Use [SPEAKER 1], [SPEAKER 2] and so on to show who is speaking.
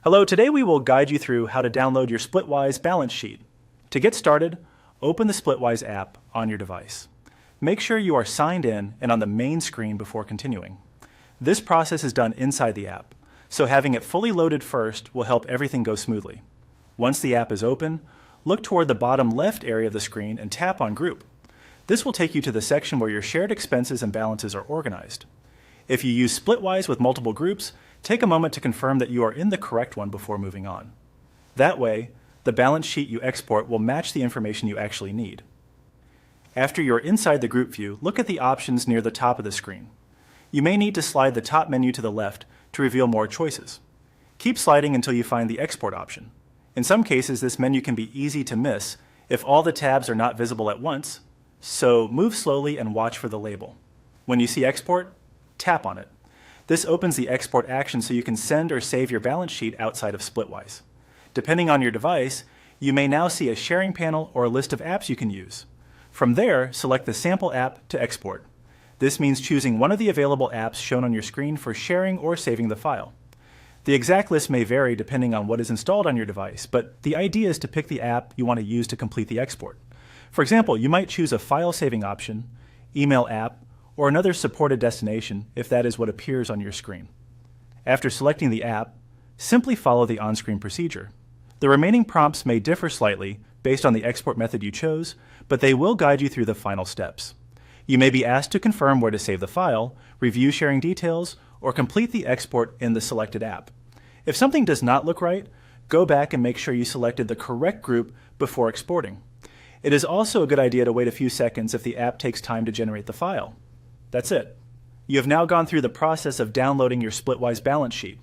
[SPEAKER 1] Hello, today we will guide you through how to download your Splitwise balance sheet. To get started, open the Splitwise app on your device. Make sure you are signed in and on the main screen before continuing. This process is done inside the app, so having it fully loaded first will help everything go smoothly. Once the app is open, look toward the bottom left area of the screen and tap on Group. This will take you to the section where your shared expenses and balances are organized. If you use Splitwise with multiple groups, take a moment to confirm that you are in the correct one before moving on. That way, the balance sheet you export will match the information you actually need. After you're inside the group view, look at the options near the top of the screen. You may need to slide the top menu to the left to reveal more choices. Keep sliding until you find the export option. In some cases, this menu can be easy to miss if all the tabs are not visible at once, so move slowly and watch for the label. When you see export, tap on it. This opens the export action so you can send or save your balance sheet outside of Splitwise. Depending on your device, you may now see a sharing panel or a list of apps you can use. From there, select the sample app to export. This means choosing one of the available apps shown on your screen for sharing or saving the file. The exact list may vary depending on what is installed on your device, but the idea is to pick the app you want to use to complete the export. For example, you might choose a file saving option, email app, or another supported destination if that is what appears on your screen. After selecting the app, simply follow the on-screen procedure. The remaining prompts may differ slightly based on the export method you chose, but they will guide you through the final steps. You may be asked to confirm where to save the file, review sharing details, or complete the export in the selected app. If something does not look right, go back and make sure you selected the correct group before exporting. It is also a good idea to wait a few seconds if the app takes time to generate the file. That's it. You have now gone through the process of downloading your Splitwise balance sheet.